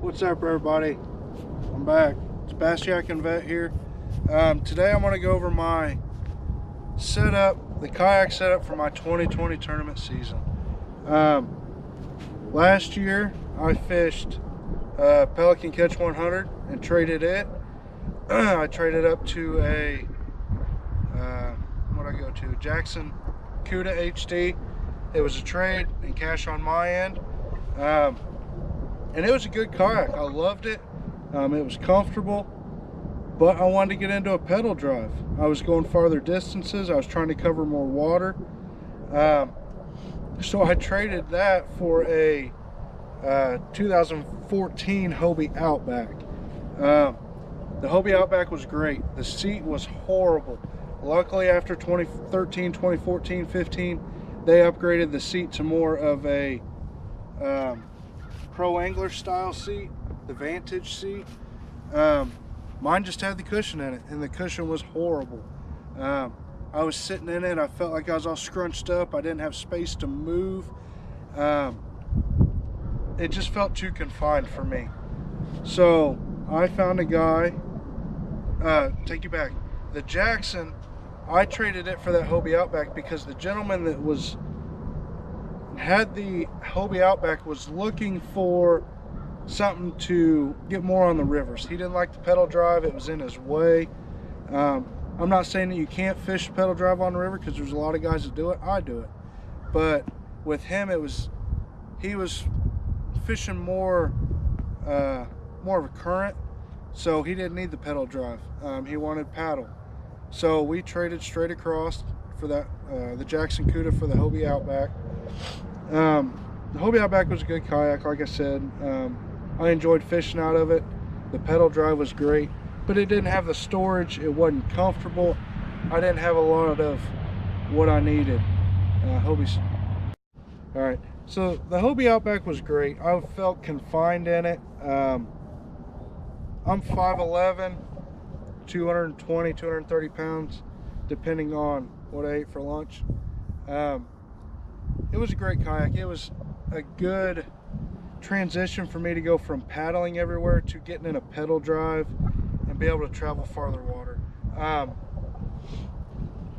What's up, everybody? I'm back. It's Bastiak and Vet here. Today I'm going to go over my setup, the kayak setup for my 2020 tournament season. Last year I fished Pelican Catch 100 and traded it. I traded up to a Jackson Cuda HD. It was a trade and cash on my end. And it was a good kayak. I loved it. It was comfortable, but I wanted to get into a pedal drive. I was going farther distances. I was trying to cover more water. So I traded that for a 2014 Hobie Outback. The Hobie Outback was great. The seat was horrible. Luckily, after 2013, 2014, 15, they upgraded the seat to more of a Pro Angler style seat, the Vantage seat. Mine just had the cushion in it, and the cushion was horrible. I was sitting in it, I felt like I was all scrunched up. I didn't have space to move. It just felt too confined for me. So I found a guy, take you back, the Jackson, I traded it for that Hobie Outback because the gentleman that had the Hobie Outback was looking for something to get more on the rivers. He didn't like the pedal drive. It was in his way. I'm not saying that you can't fish pedal drive on the river, because there's a lot of guys that do it. I do it. But with him, he was fishing more of a current, so he didn't need the pedal drive. He wanted paddle. So we traded straight across for that the Jackson Cuda for the Hobie Outback. The Hobie Outback was a good kayak, like I said. I enjoyed fishing out of it. The pedal drive was great, but it didn't have the storage. It wasn't comfortable. I didn't have a lot of what I needed. Hobie's. All right, so the Hobie Outback was great. I felt confined in it. I'm 5'11", 220, 230 pounds, depending on what I ate for lunch. It was a great kayak. It was a good transition for me to go from paddling everywhere to getting in a pedal drive and be able to travel farther water.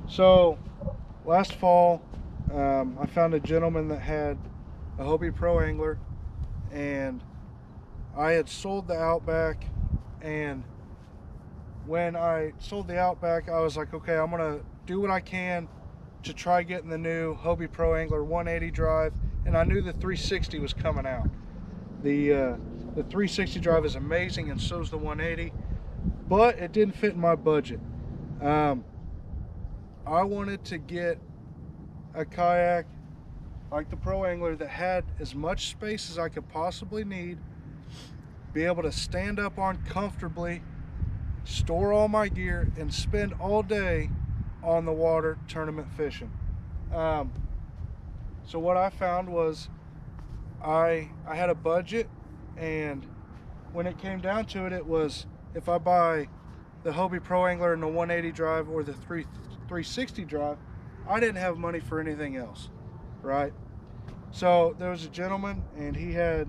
So last fall, I found a gentleman that had a Hobie Pro Angler, and I had sold the Outback. And when I sold the Outback, I was like, okay, I'm gonna do what I can to try getting the new Hobie Pro Angler 180 drive. And I knew the 360 was coming out. The 360 drive is amazing, and so is the 180, but it didn't fit in my budget. I wanted to get a kayak like the Pro Angler that had as much space as I could possibly need, be able to stand up on comfortably, store all my gear, and spend all day on the water tournament fishing. So what I found was I had a budget, and when it came down to it, it was, if I buy the Hobie Pro Angler and the 180 drive or the 360 drive, I didn't have money for anything else, right? So there was a gentleman, and he had,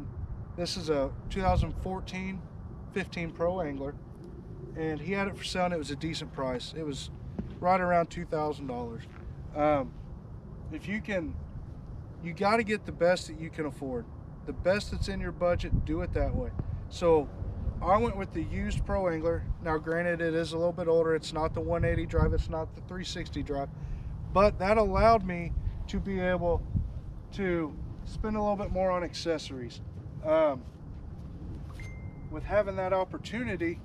this is a 2014 15 Pro Angler, and he had it for sale, and it was a decent price. It was right around $2,000. If you can, you got to get the best that you can afford. The best that's in your budget, do it that way. So I went with the used Pro Angler. Now granted, it is a little bit older. It's not the 180 drive, it's not the 360 drive, but that allowed me to be able to spend a little bit more on accessories. With having that opportunity,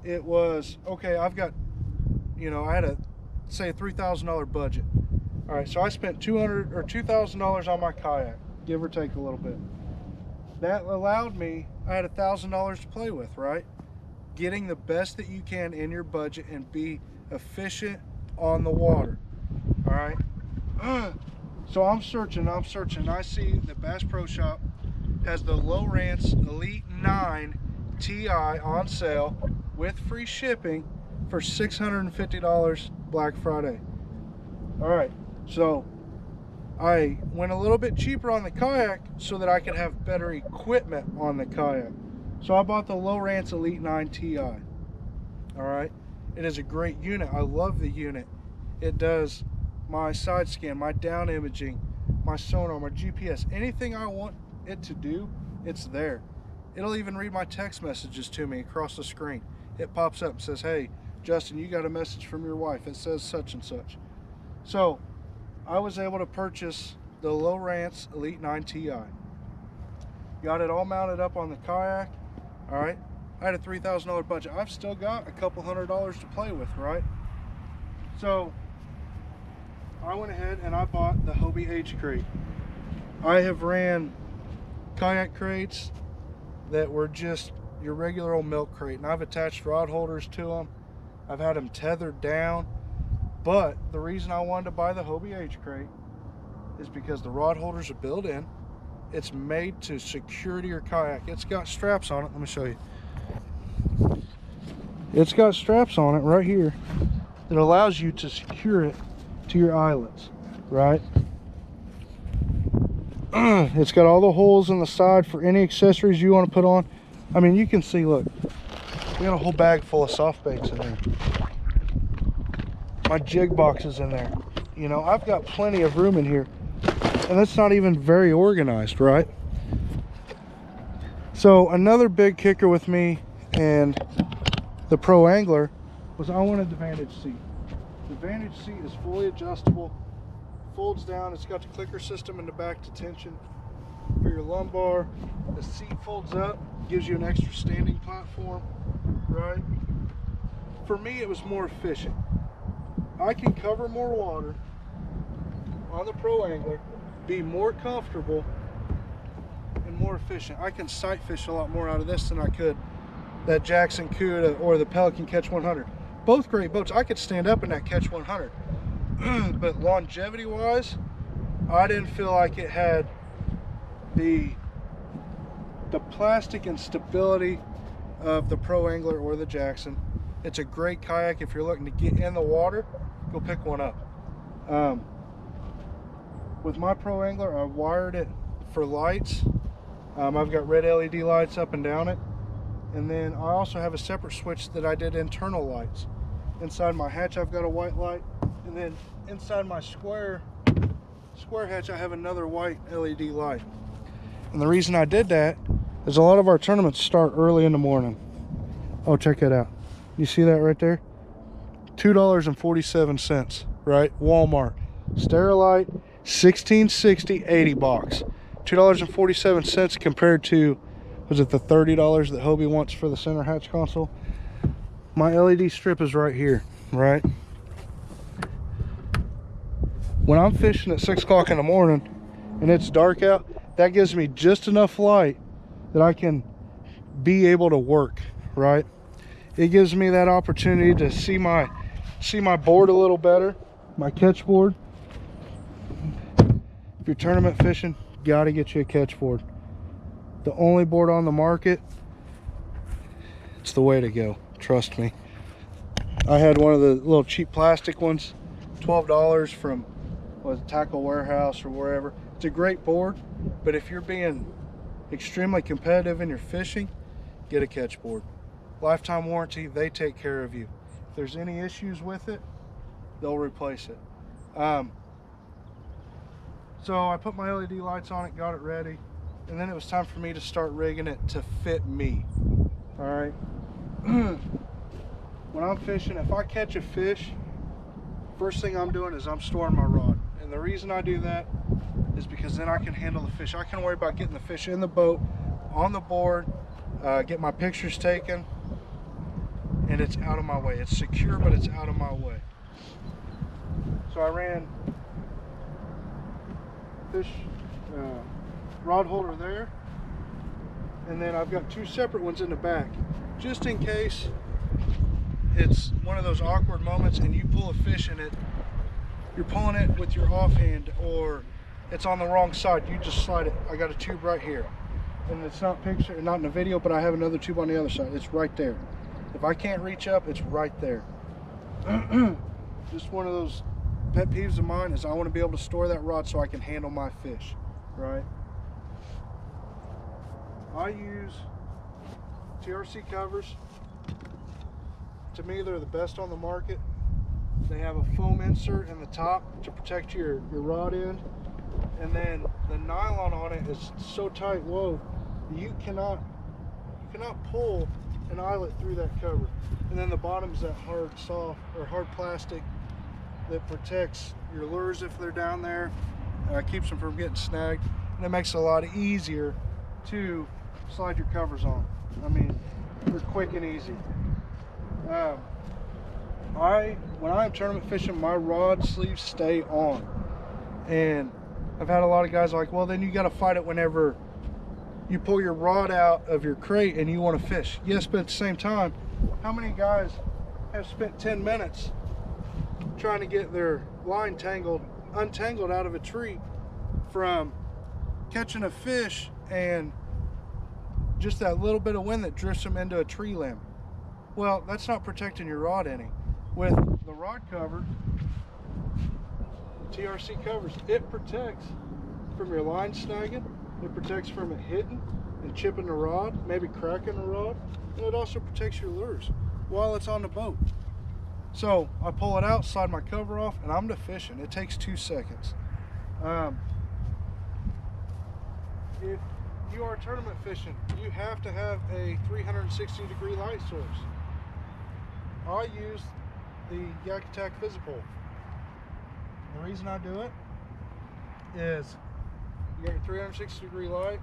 it was, okay, I've got, I had say a $3,000 budget. All right, so I spent $200 or $2,000 on my kayak, give or take a little bit. That allowed me, I had $1,000 to play with, right? Getting the best that you can in your budget and be efficient on the water. All right. So I'm searching. I see the Bass Pro Shop has the Lowrance Elite 9 Ti on sale with free shipping for $650 Black Friday. All right, so I went a little bit cheaper on the kayak so that I could have better equipment on the kayak. So I bought the Lowrance Elite 9 Ti. All right, it is a great unit. I love the unit. It does my side scan, my down imaging, my sonar, my GPS, anything I want it to do, it's there. It'll even read my text messages to me across the screen. It pops up and says, hey, Justin, you got a message from your wife. It says such and such. So I was able to purchase the Lowrance Elite 9 Ti. Got it all mounted up on the kayak. All right, I had a $3,000 budget. I've still got a couple $100 to play with, right? So I went ahead and I bought the Hobie H crate. I have ran kayak crates that were just your regular old milk crate, and I've attached rod holders to them. I've had them tethered down, but the reason I wanted to buy the Hobie H crate is because the rod holders are built in. It's made to secure to your kayak. It's got straps on it. Let me show you. It's got straps on it right here that allows you to secure it to your eyelets, right? It's got all the holes in the side for any accessories you want to put on. I mean, you can see, look, we got a whole bag full of soft baits in there. My jig box is in there. You know, I've got plenty of room in here, and that's not even very organized, right? So another big kicker with me and the Pro Angler was I wanted the Vantage seat. The Vantage seat is fully adjustable, folds down. It's got the clicker system in the back to tension for your lumbar. The seat folds up, gives you an extra standing platform, right? For me, it was more efficient. I can cover more water on the Pro Angler, be more comfortable and more efficient. I can sight fish a lot more out of this than I could that Jackson Cuda or the Pelican Catch 100. Both great boats. I could stand up in that Catch 100. But longevity wise, I didn't feel like it had the plastic and stability of the Pro Angler or the Jackson. It's a great kayak if you're looking to get in the water. Go pick one up. With my Pro Angler, I wired it for lights. I've got red LED lights up and down it, and then I also have a separate switch that I did internal lights. Inside my hatch I've got a white light, and then inside my square hatch I have another white LED light. And the reason I did that is a lot of our tournaments start early in the morning. Oh, check it out. You see that right there? $2.47, right? Walmart. Sterilite, 1660, 80 box. $2.47 compared to, was it the $30 that Hobie wants for the center hatch console? My LED strip is right here, right? When I'm fishing at 6 o'clock in the morning and it's dark out, that gives me just enough light that I can be able to work, right? It gives me that opportunity to see my board a little better, my catch board. If you're tournament fishing, gotta get you a catch board. The only board on the market, it's the way to go, trust me. I had one of the little cheap plastic ones, $12 from Tackle Warehouse or wherever. It's a great board, but if you're being extremely competitive in your fishing, get a catch board. Lifetime warranty, they take care of you. If there's any issues with it, they'll replace it. So I put my LED lights on it, got it ready, and then it was time for me to start rigging it to fit me. All right. When I'm fishing, if I catch a fish, first thing I'm doing is I'm storing my rod. And the reason I do that is because then I can handle the fish. I can worry about getting the fish in the boat, on the board, get my pictures taken, and it's out of my way. It's secure, but it's out of my way. So I ran fish rod holder there, and then I've got two separate ones in the back, just in case it's one of those awkward moments and you pull a fish and you're pulling it with your offhand, or it's on the wrong side. You just slide it. I got a tube right here, and it's not in the video, but I have another tube on the other side. It's right there. If I can't reach up, it's right there. Just one of those pet peeves of mine is I want to be able to store that rod so I can handle my fish, right? I use TRC covers, to me, they're the best on the market. They have a foam insert in the top to protect your rod end, and then the nylon on it is so tight wove you cannot pull an eyelet through that cover. And then the bottom is that hard plastic that protects your lures if they're down there, keeps them from getting snagged, and it makes it a lot easier to slide your covers on. I mean, they're quick and easy. When I'm tournament fishing, my rod sleeves stay on, and I've had a lot of guys like, well, then you got to fight it whenever you pull your rod out of your crate and you want to fish. Yes, but at the same time, how many guys have spent 10 minutes trying to get their line untangled out of a tree from catching a fish, and just that little bit of wind that drifts them into a tree limb? Well, that's not protecting your rod any. With the rod cover, TRC covers, it protects from your line snagging, it protects from it hitting and chipping the rod, maybe cracking the rod, and it also protects your lures while it's on the boat. So I pull it out, slide my cover off, and I'm to fishing. It takes 2 seconds. If you are tournament fishing, you have to have a 360-degree light source. I use the Yak Attack Visible. The reason I do it is you got your 360-degree light,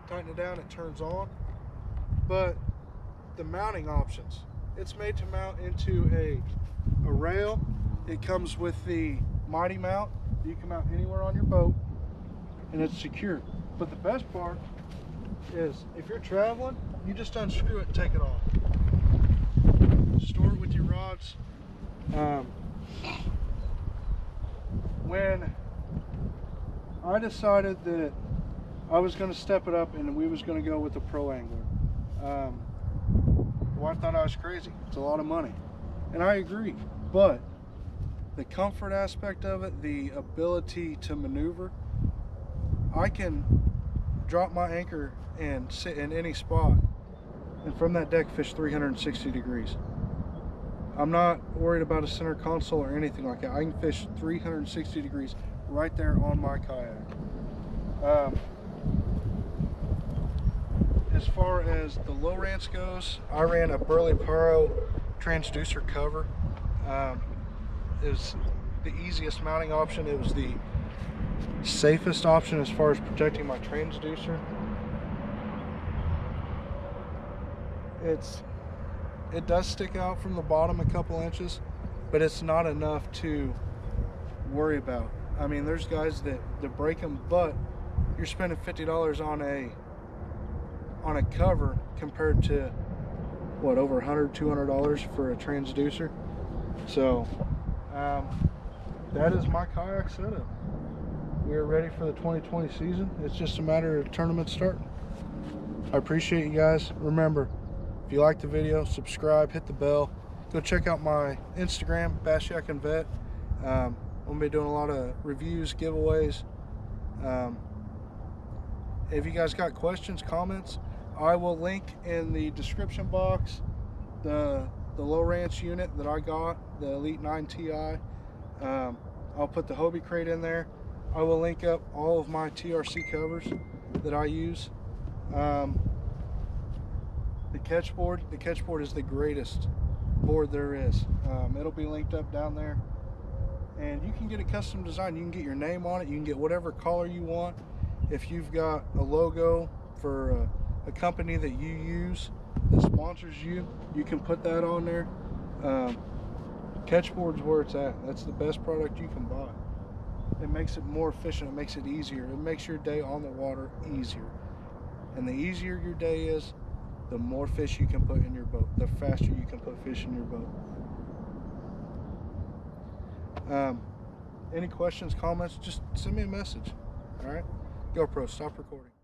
tighten it down, it turns on. But the mounting options, it's made to mount into a rail. It comes with the Mighty mount. You can mount anywhere on your boat, and it's secure. But the best part is, if you're traveling, you just unscrew it and take it off. Store it with your rods. When I decided that I was going to step it up and we was going to go with the Pro Angler, my wife thought I was crazy. It's a lot of money, and I agree. But the comfort aspect of it, the ability to maneuver, I can drop my anchor and sit in any spot, and from that deck fish 360 degrees. I'm not worried about a center console or anything like that. I can fish 360 degrees right there on my kayak. As far as the low rance goes, I ran a Burley Pro transducer cover. It was the easiest mounting option. It was the safest option as far as protecting my transducer. It does stick out from the bottom a couple inches, but it's not enough to worry about. I mean, there's guys that break them, but you're spending $50 on a cover compared to what, over $100, $200 for a transducer. So that is my kayak setup. We are ready for the 2020 season. It's just a matter of tournament starting. I appreciate you guys. Remember, if you like the video, subscribe, hit the bell. Go check out my Instagram, Bass Yak and Vet. I'm gonna be doing a lot of reviews, giveaways. If you guys got questions, comments, I will link in the description box the low ranch unit that I got, the Elite 9 Ti. I'll put the Hobie crate in there. I will link up all of my TRC covers that I use. The catch board is the greatest board there is. It'll be linked up down there, and you can get a custom design. You can get your name on it. You can get whatever color you want. If you've got a logo for a company that you use that sponsors you, you can put that on there. Catch board's where it's at. That's the best product you can buy. It makes it more efficient. It makes it easier. It makes your day on the water easier. And the easier your day is, the more fish you can put in your boat, the faster you can put fish in your boat. Any questions, comments, just send me a message. All right, GoPro, stop recording.